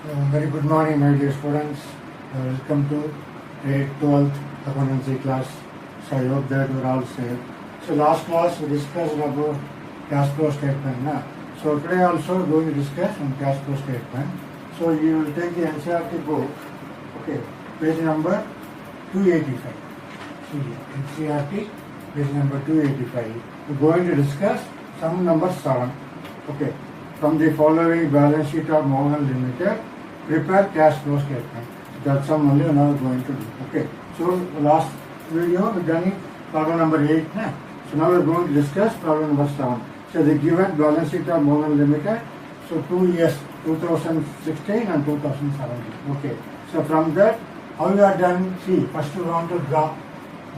Very good morning, my dear students. Welcome to grade 12th accountancy class. So I hope that you are all safe. So last class we discussed about cash flow statement. Na? So today also we will discuss on cash flow statement. So you will take the NCERT book, okay, page number 285. See NCERT page number 285. We are going to discuss sum number 7. Okay. From the following balance sheet of Morgan Limited, prepare cash flow statement. That's some only now going to do. Okay. So last video we done it problem number 8. Na? So now we are going to discuss problem number 7. So the given balance sheet of Morgan Limited. So 2 years 2016 and 2017. Okay. So from that how we are done? See, first we want to draw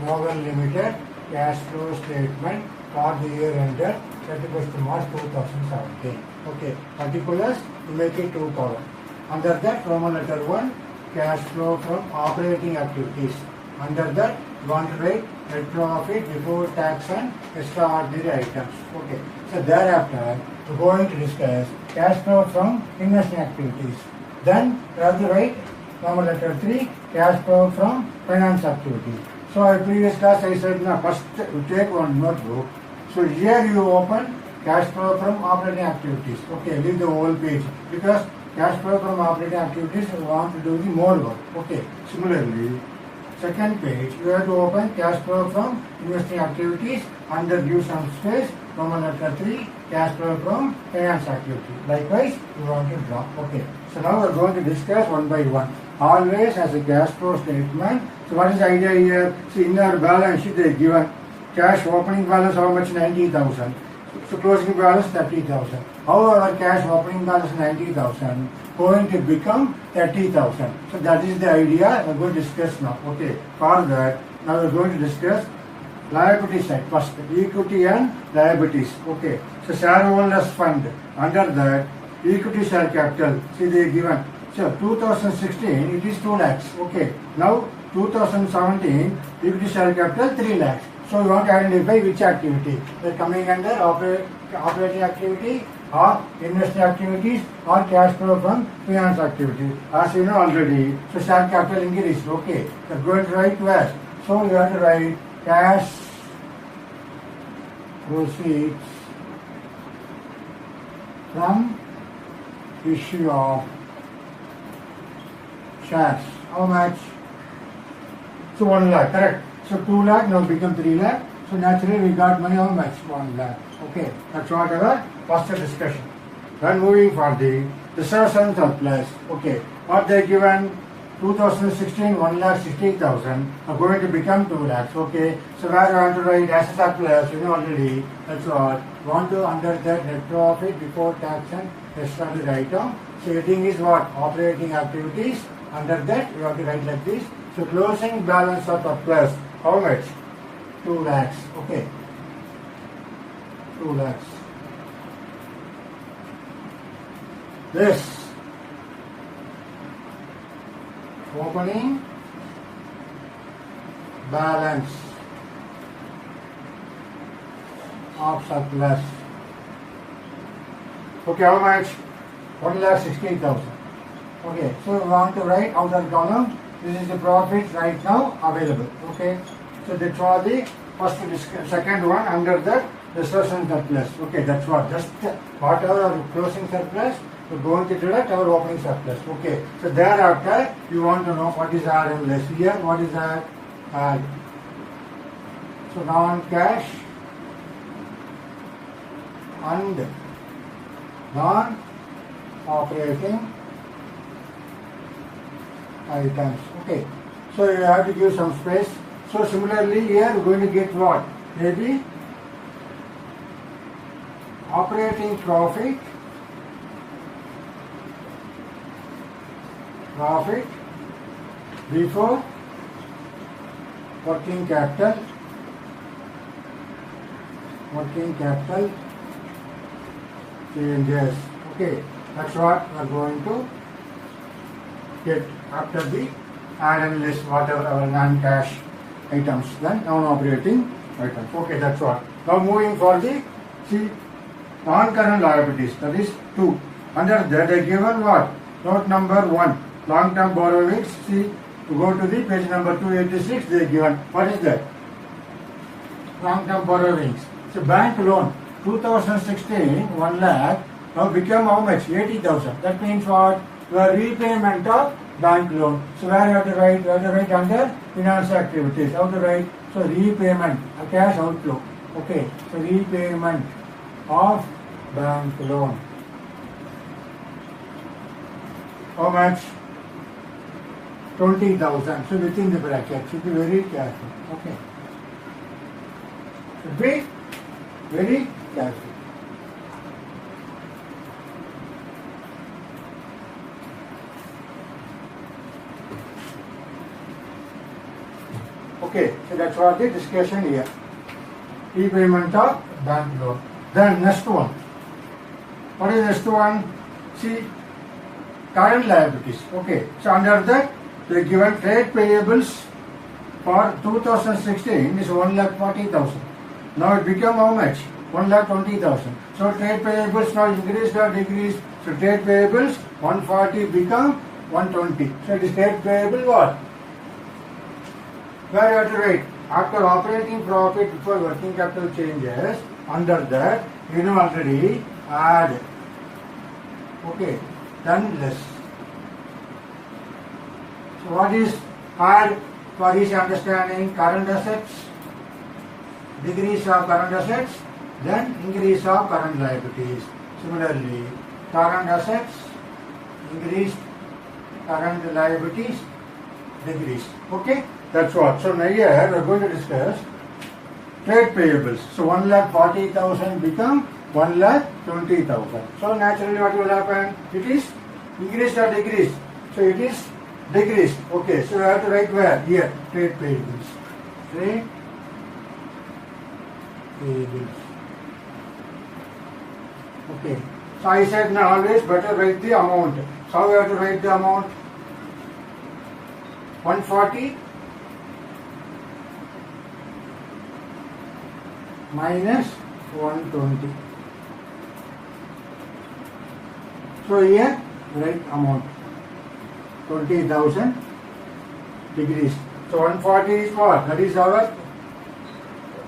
Morgan Limited cash flow statement for the year ended 31st March 2017. Okay, particulars, we make it 2 columns. Under that, Roman letter 1, cash flow from operating activities. Under that, we want to write net profit before tax and extraordinary items. Okay, so thereafter, we are going to discuss cash flow from investing activities. Then, we have to write Roman letter 3, cash flow from finance activities. So, in previous class, I said, now first you take one notebook. So, here you open cash flow from operating activities. Okay, leave the whole page because cash flow from operating activities we want to do the more work. Okay, similarly, second page you have to open cash flow from investing activities under use and space, Roman letter 3, cash flow from finance activity. Likewise, you want to draw. Okay, so now we are going to discuss one by one. Always as a cash flow statement. So what is the idea here? See, in our balance sheet they are given cash opening balance how much? 90,000. So closing balance 30,000. How our cash opening balance 90,000 going to become 30,000. So that is the idea we are going to discuss now. Okay. For that, now we are going to discuss liability side first. Equity and liabilities. Okay. So shareholders fund. Under that, equity share capital. See they are given. So 2016 it is 2 lakhs. Okay. Now 2017 equity share capital 3 lakhs. So we want to identify which activity. They are coming under operating activity or investing activities or cash flow from finance activity. As you know already, so share capital increase. Okay. We are going to write where? So we have to write cash proceeds from issue of shares. How much? So 1 lakh, correct. So 2 lakh now become 3 lakh. So naturally we got money how much? 1 lakh. Okay, that's what our first discussion. Then moving for the reserves and surplus. Okay, what they given? 2016 1,60,000 are going to become 2 lakhs. Okay, so where you want to write as a surplus? You know already. That's what. Want to under that net profit before tax and extraordinary item. So heading is what? Operating activities. Under that you have to write like this. So closing balance of surplus. How much? 2 lakhs. Okay. 2 lakhs. This opening balance of surplus. Okay, how much? 1,60,000. Okay, so we want to write outer column. This is the profit right now available. Okay, so that's for the first discussion. Second one under that reserves and surplus. Okay, that's what. Just whatever our closing surplus, we're going to deduct our opening surplus. Okay, so thereafter you want to know what is RM less here. What is that? So non-cash and non-operating items. Okay, so you have to give some space. So similarly here we're going to get what? Maybe operating profit before working capital changes. Okay, that's what we are going to get after the add and list whatever our non-cash items, then non-operating items. Okay, that's what. Now moving for the non-current liabilities, that is 2. Under that they given what? Note number 1. Long-term borrowings. See, to go to the page number 286, they are given. What is that? Long-term borrowings. So bank loan, 2016, 1 lakh, now become how much? 80,000. That means what? Your repayment of bank loan. So where you have to write? You have to write under finance activities. How to write? So repayment, a cash outflow. Okay. So repayment of bank loan. How much? 20,000. So within the bracket. Should be very careful. Okay. Should be very careful. Okay, so that's what the discussion here. Repayment of bank loan. Then next one. What is next one? See, current liabilities. Okay, so under that, they given trade payables for 2016 is 1,40,000. Now it become how much? 1,20,000. So trade payables now increased or decreased? So trade payables 140 become 120. So it is trade payable what? Where you have to write? After operating profit before working capital changes, under that, you know already, add. Okay, done less. So what is add for each understanding? Current assets, decrease of current assets, then increase of current liabilities. Similarly, current assets, increased, current liabilities, decreased. Okay, that's what. So now here we are going to discuss trade payables. So 1,40,000 become 1,20,000. So naturally what will happen? It is increased or decreased? So it is decreased. Okay, so we have to write where? Here, trade payables. Trade payables. Okay. So I said now always better write the amount. So we have to write the amount? 140 minus 120. So here write amount 20,000 degrees. So 140 is what? That is our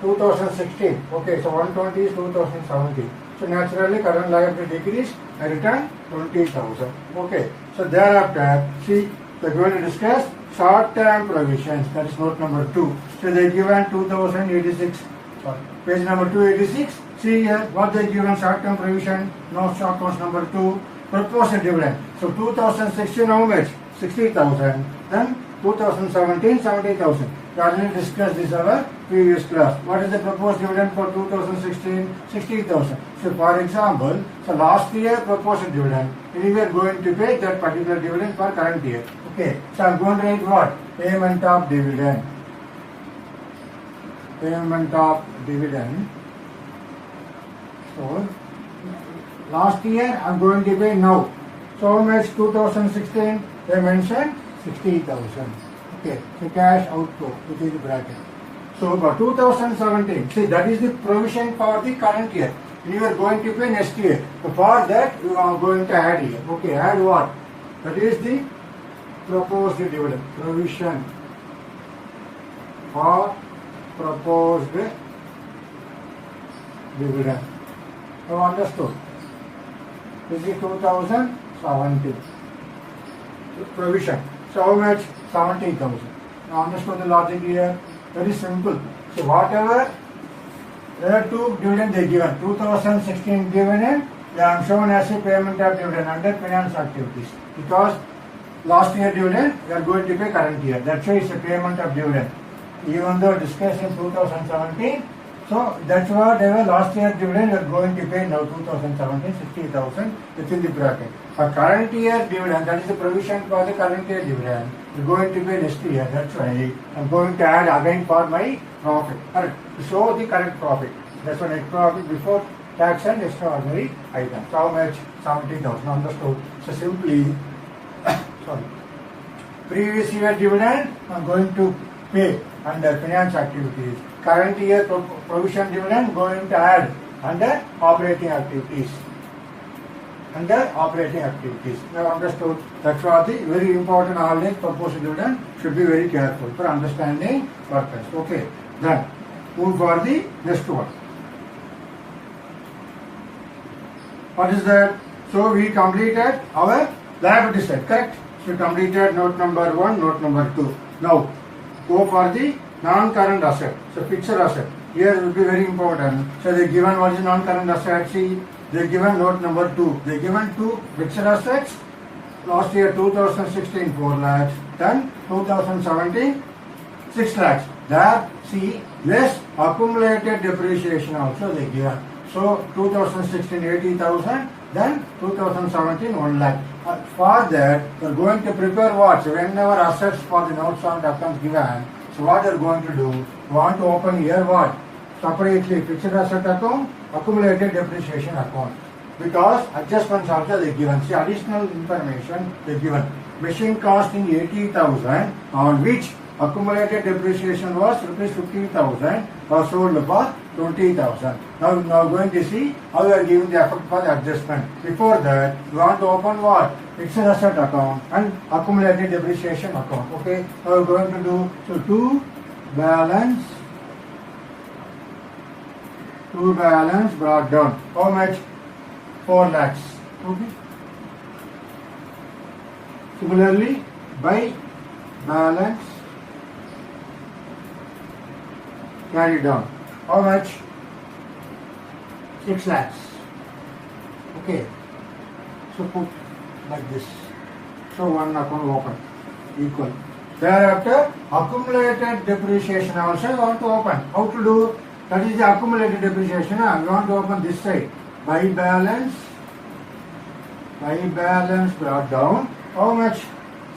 2016. Okay, so 120 is 2017. So naturally current liability decrease, I return 20,000. Okay, so thereafter, see, we are going to discuss short-term provisions. That is note number 2. So they given 2086. Sorry, page number 286. See here what they given short-term provision. No short course number 2. Proposed dividend. So 2016 how much? 60,000. Then 2017 70,000. We already discussed this in our previous class. What is the proposed dividend for 2016? 60,000. So for example, so last year proposed dividend. We are going to pay that particular dividend for current year. Okay. So I am going to write what? Payment of dividend. Payment of dividend. So last year I am going to pay now. So how much 2016? They mentioned 60,000. Okay, so cash outflow within the bracket. So for 2017, see that is the provision for the current year. You are going to pay next year. So for that you are going to add here. Okay, add what? That is the proposed dividend. Provision for proposed dividend. You understood? This is 2017. Provision. So how much? 70,000. Now understood the logic here? Very simple. So whatever there are two dividend they given. 2016 dividend, they are shown as a payment of dividend under finance activities. Because last year dividend, we are going to pay current year. That's why it's a payment of dividend. Even though discussed in 2017, so that's what they were last year dividend, we are going to pay now 2017, 60,000 within the bracket. For current year dividend, that is the provision for the current year dividend, we are going to pay next year. That's why I am going to add again for my profit. To show the current profit. That's why net profit before tax and extraordinary items. So how much? 70,000. Understood. So simply, sorry, previous year dividend, I am going to pay under finance activities. Current year provision dividend going to add under operating activities. under operating activities. Now understood. That's why the very important knowledge purpose student should be very careful for understanding purpose. Okay. Then move for the next one. What is that? So we completed our liability side, correct? So we completed note number 1, note number 2. Now go for the non-current asset. So fixed asset. Here will be very important. So they given what is non-current asset. See, they given note number 2. They given 2 fixed assets. Last year 2016 4 lakhs. Then 2017 6 lakhs. There see less accumulated depreciation also they given. So 2016 80,000. Then 2017 1 lakh. For that we are going to prepare what? So whenever assets for the notes on the accounts given. So what you are going to do? You want to open here what? Separately fixed asset account, accumulated depreciation account. Because adjustments also they given. See additional information they given. Machine costing 80,000 on which accumulated depreciation was rupees 15,000 was sold for 20,000. Now going to see how we are giving the effect for the adjustment. Before that, we want to open what? Fixed asset account and accumulated depreciation account. Okay, now we are going to do so to balance brought down. How much? 4 lakhs. Okay. Similarly, by balance carry down. How much? 6 lakhs. Okay. So put like this. So one account open. Equal. Thereafter, accumulated depreciation also you want to open. How to do? That is the accumulated depreciation. You want to open this side. By balance brought down. How much?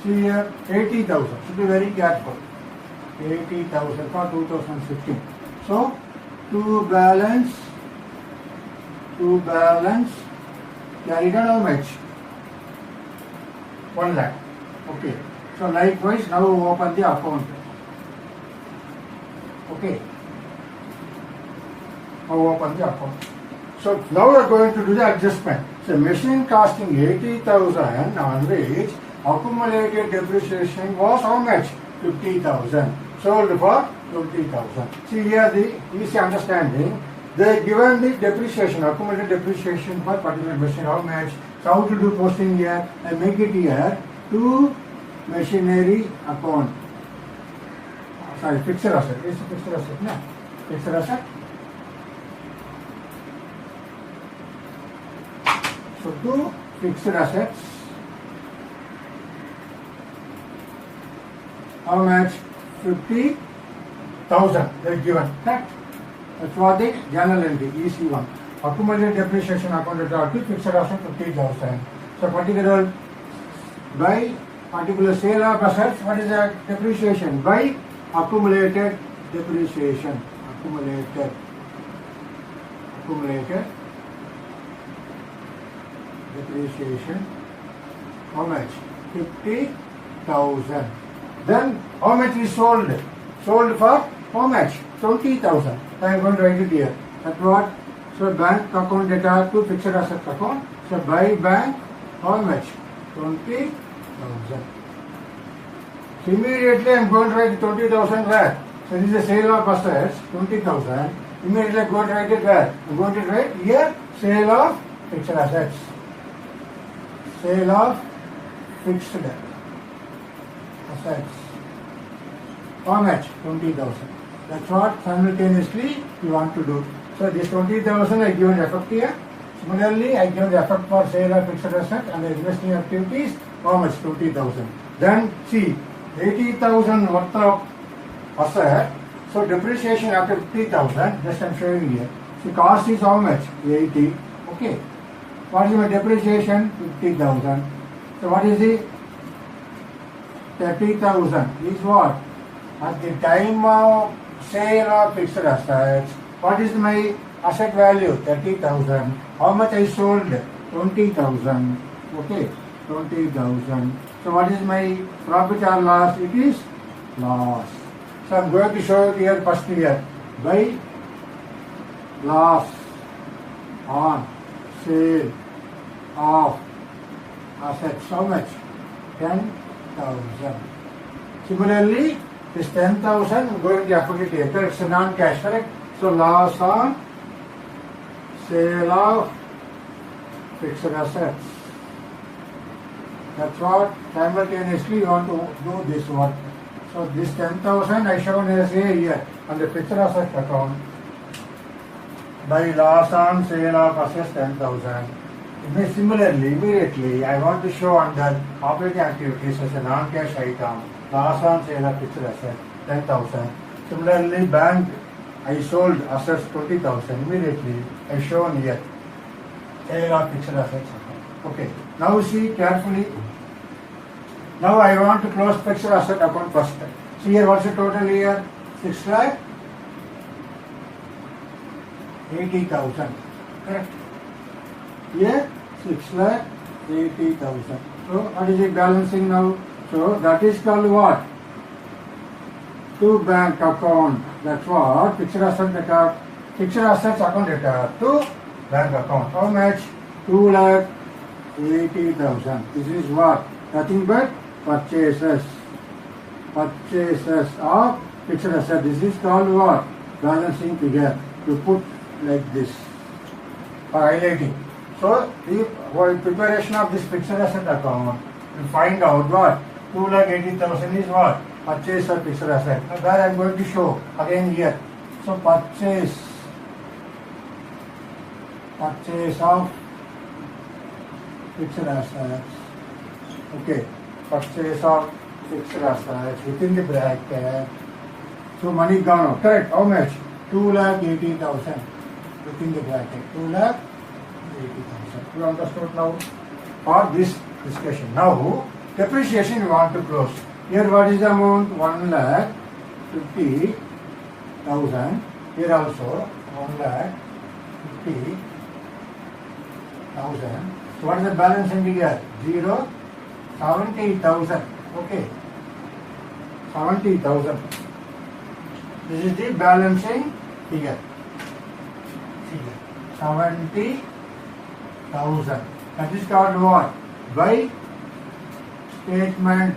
See here, 80,000. Should be very careful. 80,000 for 2015. So, to balance, carry down how much? 1 lakh. Okay. So, likewise, now open the account. Okay. Now open the account. So, now we are going to do the adjustment. So, machine costing 80,000 on which accumulated depreciation was how much? 50,000. Sold for 20,000. See here the easy understanding. They given the depreciation, accumulated depreciation for particular machine. How much? So how to do posting here? I make it here to machinery account. Sorry, fixed asset. It's a fixed asset. No? Fixed asset. So to fixed assets. How much? 50,000 they are given. Correct? That's what the journal entry, easy one. Accumulated depreciation accounted to fixed asset 50,000. So particular by particular sale of assets, what is the depreciation? By accumulated depreciation. Accumulated depreciation. How much? 50,000. Then how much is sold? Sold for how much? 20,000. I am going to write it here. That's what? So bank account data to fixed asset account. So by bank, how much? 20,000. So immediately I am going to write 20,000 where? So this is a sale of assets, 20,000. Immediately I am going to write it where? I am going to write here sale of fixed assets. Sale of fixed assets. How much? 20,000. That's what simultaneously you want to do. So this 20,000 I given effect here. Similarly, I given the effect for sale of fixed asset and the investing activities. How much? 20,000. Then see, 80,000 worth of asset. So depreciation after 50,000. Just I am showing here. So cost is how much? 80. Okay. What is my depreciation? 50,000. So what is the 30,000 is what? At the time of sale of fixed assets, what is my asset value? 30,000. How much I sold? 20,000. Okay, 20,000. So what is my profit or loss? It is loss. So I am going to show it here first here. By loss on sale of assets. How much? 10,000. Similarly, this 10,000 going to affect it later. It's a non-cash, correct? So loss on sale of fixed assets. That's what simultaneously you want to do this work. So this 10,000 I shown as a here on the fixed asset account by loss on sale of assets 10,000. Similarly, immediately I want to show under operating activities as a non-cash item loss on sale of fixed asset 10,000. Similarly, bank I sold assets 20,000. Immediately I shown here sale of fixed assets. Okay. Now see carefully. Now I want to close fixed asset account first. See here what's the total here? 6,80,000. Correct? Here 6,80,000. So what is it balancing now? So that is called what? To bank account. That's what fixed asset account. Fixed assets account data to bank account. How much? 2,80,000. This is what? Nothing but purchases. Purchases of fixed asset. This is called what? Balancing figure. You put like this. For highlighting. So the preparation of this fixed asset account, you find out what? 2,80,000 is what? Purchase of fixed asset. That I am going to show again here. So purchase of fixed assets. Okay, purchase of fixed assets within the bracket. So money gone out. Correct. How much? 2,80,000 within the bracket. 2,80,000. You understood now? For this discussion. Now depreciation you want to close. Here what is the amount? 1,50,000. Here also 1,50,000. So what is the balance in here? 0, 70,000. Okay. 70,000. This is the balancing figure. 70,000. That is called what? By statement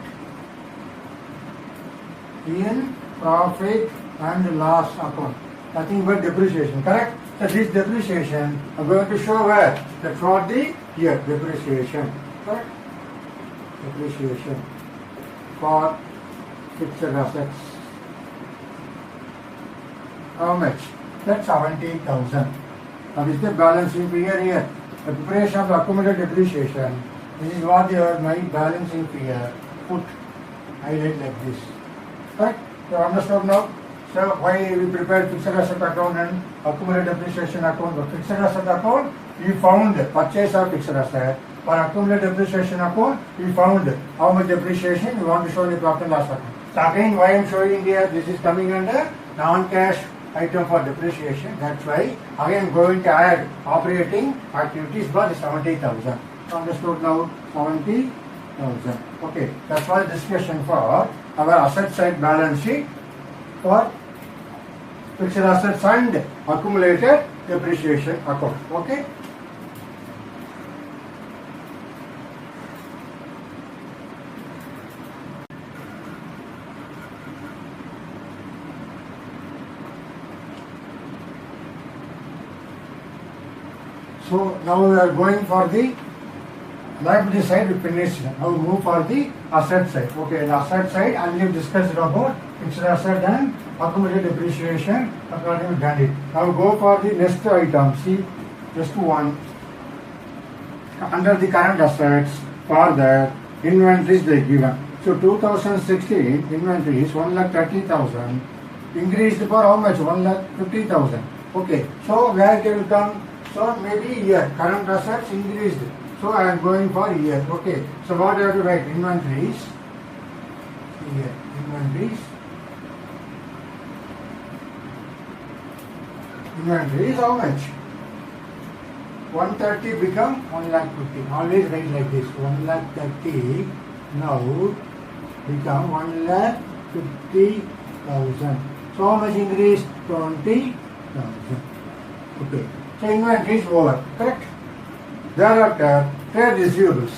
in profit and loss account. Nothing but depreciation, correct? So this depreciation I'm going to show where? That's for the here, depreciation. Correct? Depreciation for fixed assets. How much? That's 70,000. Now this is the balancing figure here. The preparation of the accumulated depreciation. This is what my balancing figure put highlight like this. Right? You understood now? So why we prepared fixed asset account and accumulated depreciation account? The fixed asset account, we found purchase of fixed asset. For accumulated depreciation account, we found how much depreciation we want to show in the profit and loss account. So again, why I am showing here, this is coming under non-cash item for depreciation. That's why again going to add operating activities for 70,000. Understood now? 70,000. Okay, that's why discussion for our asset side balance sheet for fixed assets and accumulated depreciation account. Okay. So now we are going for the liability side, we finished. Now we move for the asset side. Okay, the asset side, I will discuss about fixed asset and accumulated depreciation according to done it. Now go for the next item. See, just one. Under the current assets, for the inventories they given. So 2016 inventory is 1,30,000. Increased for how much? 1,50,000. Okay, so where can you come? So maybe here, current assets increased. So I am going for here. Okay. So what I have to write? Inventories. Here. Inventories. Inventories how much? 130 become 1,50,000. Always write like this. 1,30,000 now become 1,50,000. So how much increase? 20,000. Okay. So inventory is over. Correct? Thereafter, trade receivables.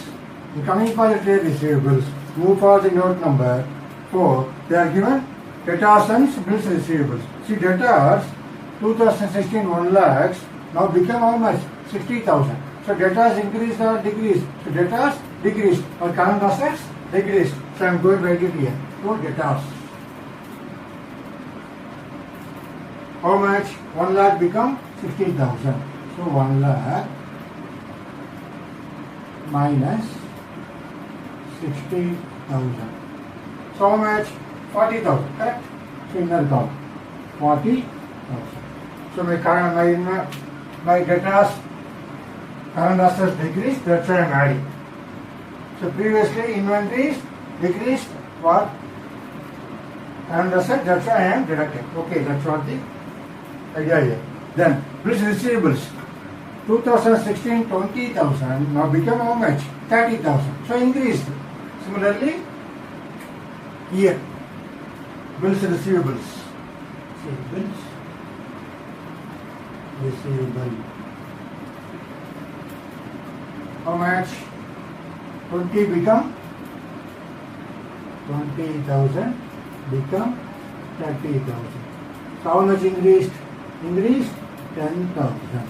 In coming for the trade receivables, move for the note number 4. They are given debtors and bills receivables. See, debtors 2016 1 lakhs now become how much? 60,000. So debtors increased or decreased? So debtors decreased or current assets decreased. So I am going to write it here. So debtors. How much? 1 lakh become 60,000. So 1 lakh minus 60,000. So how much? 40,000. Correct? So inner column 40,000. So my debtors current assets decreased. That's why I am adding. So previously inventories decreased for current asset. That's why I am deducting. Okay, that's what the idea here. Then bills receivables 2016 20,000 now become how much? 30,000. So increased. Similarly here bills receivables. See, bills receivable. How much? 20 become 20,000 become 30,000. So how much increased? Increased 10,000.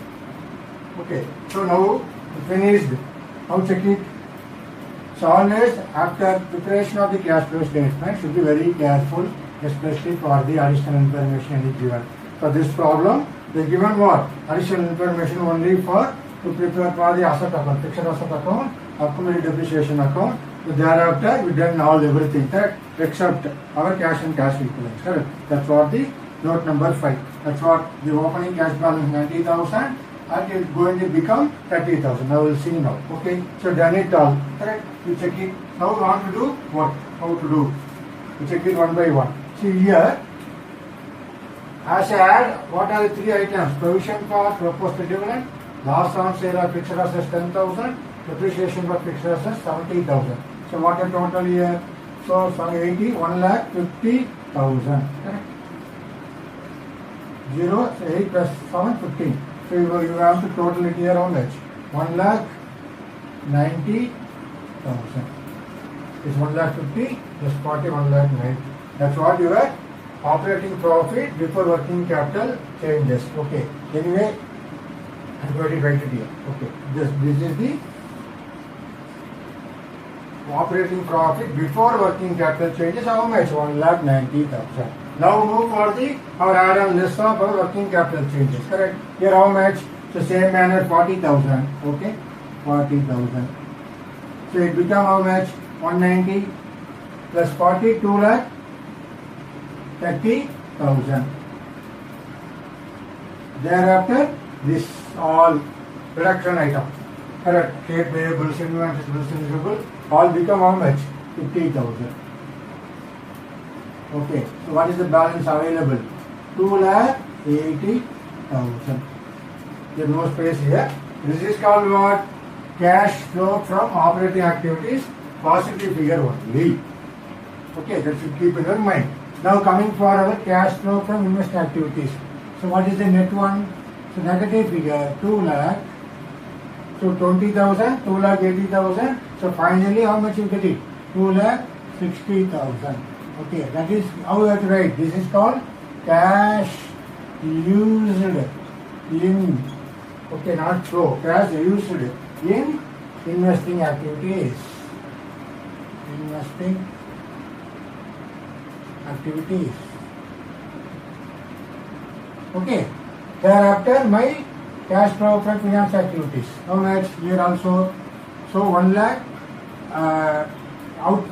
Okay. So now finished. Now check it. So always after preparation of the cash flow statement should be very careful, especially for the additional information is given. For this problem, they given what? Additional information only for to prepare for the asset account, fixed asset account, accumulated depreciation account. So thereafter we done all everything that except our cash and cash equivalents. Correct? That's what the note number 5. That's what the opening cash balance 90,000 and it is going to become 30,000. Now we'll see now. Okay. So done it all. Correct? You check it. Now we want to do what? How to do? You check it one by one. See here. As I add, what are the 3 items? Provision for proposed dividend, loss on sale of fixed assets 10,000, depreciation for fixed assets 70,000. So what is total here? So 80, 1,50,000. Correct? 0, so 8 plus 7, 15. So you have to total it here on much? 1,90,000. It's 1,50,000 plus 40, 1,90,000. That's what your operating profit before working capital changes. Okay. Anyway, I'm going to write it here. Okay. This is the operating profit before working capital changes. How much? 1,90,000. Now move for the our add-on list of our working capital changes. Correct? Here how much? So same manner 40,000. Okay? 40,000. So it become how much? 190 plus 40, 2,30,000. Thereafter, this all reduction item. Correct? Trade payables, inventories, bills receivable, all become how much? 50,000. Okay. So what is the balance available? 2,80,000. There is no space here. This is called what? Cash flow from operating activities. Positive figure only. Okay, that should keep in your mind. Now coming for our cash flow from invest activities. So what is the net one? So negative figure 2 lakh. So 20,000, 2,80,000. So finally how much you get it? 2,60,000. Okay, that is how you have to write. This is called cash used in, okay, not flow, cash used in investing activities. Investing activities. Okay. Thereafter my cash flow from finance activities. How much? Here also. So 1 lakh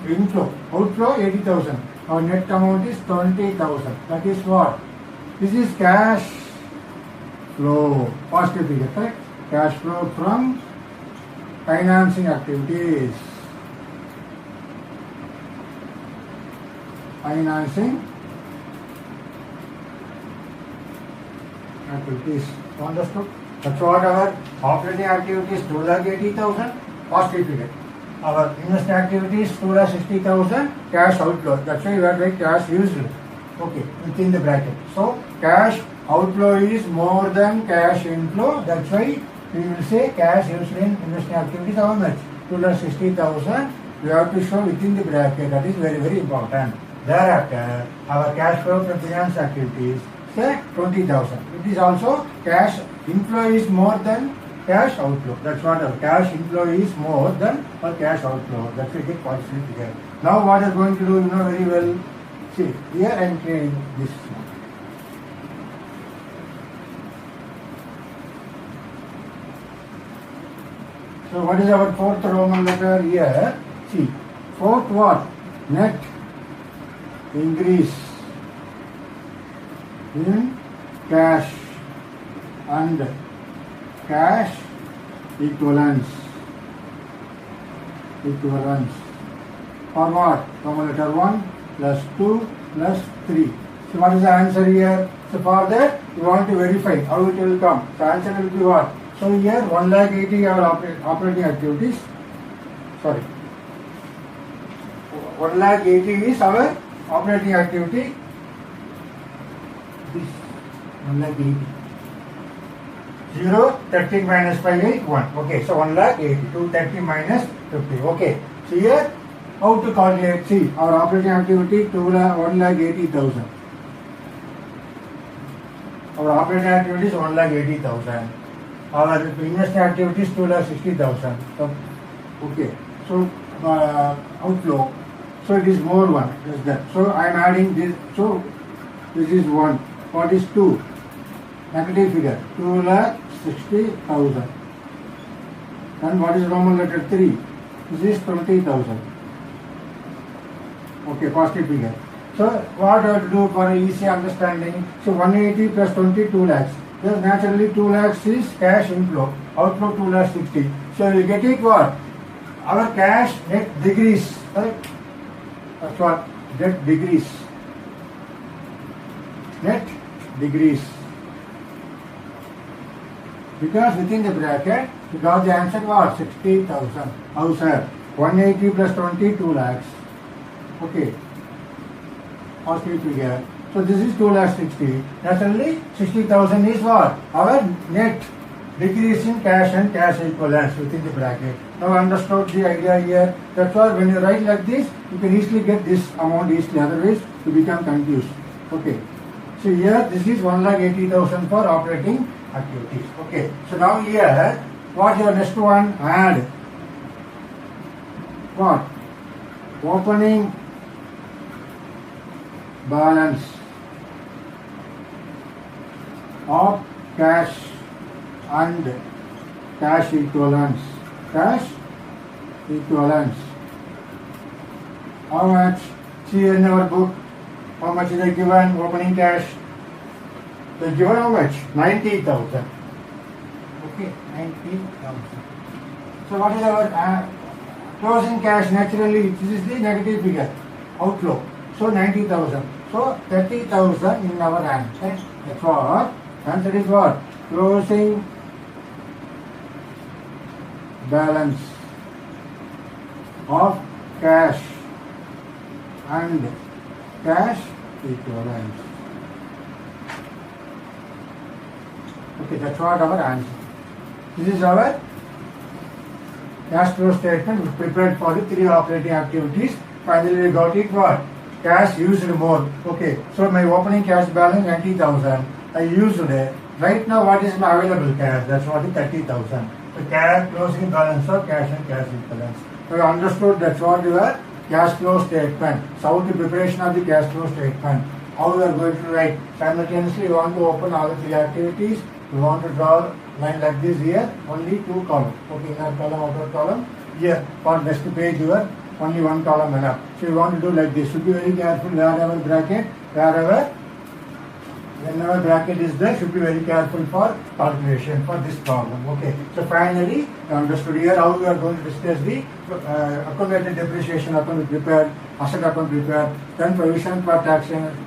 inflow. Outflow 80,000. Our net amount is 20,000. That is what? This is cash flow. Positive figure, correct? Cash flow from financing activities. Financing activities. Understood? That's what our operating activities 2,80,000 positive figure. Our investment activities 2,60,000 cash outflow. That's why you have to write cash used. Okay, within the bracket. So cash outflow is more than cash inflow. That's why We will say cash used in investing activities how much? 2,60,000. We have to show within the bracket. That is very, very important. Thereafter, our cash flow from finance activities, say 20,000. It is also cash inflow is more than cash outflow. That's what our cash inflow is more than our cash outflow. That's a good positive figure. Now what are going to do, you know very well. See, here I am clearing this. So what is our fourth Roman letter here? See, fourth what? Net increase in cash and cash equivalents. For what? Roman letter 1 plus 2 plus 3. So what is the answer here? So for that we want to verify how it will come. The answer will be what? So here 1,80,000 our operating activities. Sorry. 1,80,000 is our operating activity. This 1,80,000. 0, 13 minus 5 is 1. Okay, so 1,80,000. 230 minus 50. Okay. So here how to calculate? See, our operating activity 1,80,000. Our operating activity is 1,80,000. Our investing activity is 2,60,000. So, okay. So outflow. So it is more one. Is that? So I am adding this. So this is 1. What is 2? Negative figure. 2,60,000. And what is Roman letter 3? This is 20,000. Okay, positive figure. So what I have to do for easy understanding? So 180 plus 20, 2 lakhs. Because naturally 2 lakhs is cash inflow. Outflow 2,60,000. So we get it what? Our cash net decrease. Correct? That's what? Net decrease. Net decrease. Because within the bracket, we got the answer what? 60,000. How sir? 180 plus 20, 2 lakhs. Okay. Positive figure. So this is 2,60,000. Naturally, 60,000 is what? Our net decrease in cash and cash equivalents within the bracket. Now understood the idea here. That's why when you write like this, you can easily get this amount easily. Otherwise, you become confused. Okay. So here, this is 1,80,000 for operating activities. Okay. So now here, what your next one? Add. What? Opening balance of cash and cash equivalents. Cash equivalents. How much? See in our book, how much is they given? Opening cash. They given how much? 90,000. Okay, 90,000. So what is our closing cash? Naturally, this is the negative figure. Outflow. So 90,000. So 30,000 in our hand. Right? That's what. Answer is what? Closing balance of cash and cash equivalents. Okay, that's what our answer. This is our cash flow statement we prepared for the 3 operating activities. Finally, we got it what? Cash used more. Okay, so my opening cash balance 90,000. I used it. Right now, what is my available cash? That's what is 30,000. So cash closing balance of cash and cash equivalents. So you understood that's what your cash flow statement. So the preparation of the cash flow statement. How we are going to write? Simultaneously, we want to open all the 3 activities. We want to draw line like this here. Only 2 columns. Okay, inner column, outer column. Here for next page, you are only 1 column enough. So you want to do like this. Should be very careful wherever bracket, whenever bracket is there, should be very careful for calculation for this problem. Okay. So finally, you understood here how we are going to discuss the accumulated depreciation account prepared, asset account prepared, then provision for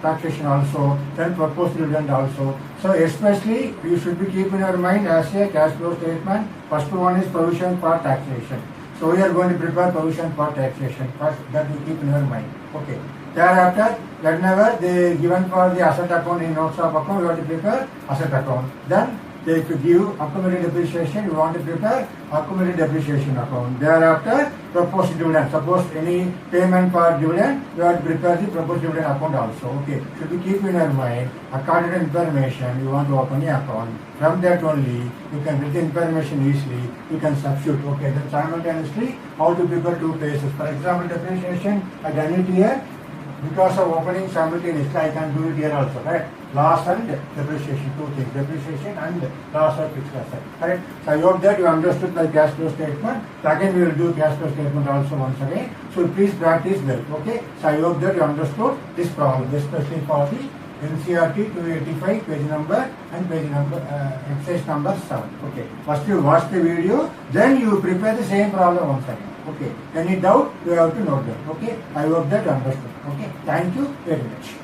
taxation also, then proposed dividend also. So especially you should be keeping your mind as a cash flow statement. First one is provision for taxation. So we are going to prepare provision for taxation. First, that you keep in your mind. Okay. Thereafter, whenever they given for the asset account in notes of account, you have to prepare asset account. Then They if you give accumulated depreciation, you want to prepare accumulated depreciation account. Thereafter, proposed dividend. Suppose any payment for dividend, you have to prepare the proposed dividend account also. Okay. Should be keep in your mind, according to information, you want to open the account. From that only, you can get the information easily. You can substitute. Okay. Then simultaneously, how to prepare two places. For example, depreciation, I done it here. Because of opening simultaneously, I can do it here also, right? Loss and depreciation, two things, depreciation and loss of fixed asset, correct? So I hope that you understood the cash flow statement. So again, we will do cash flow statement also once again. So please practice well, okay? So I hope that you understood this problem, especially for the NCRT 285 page number and page number, exercise number 7, okay? First you watch the video, then you prepare the same problem once again. Okay, any doubt you have to note that. Okay, I hope that you understood. Okay, thank you very much.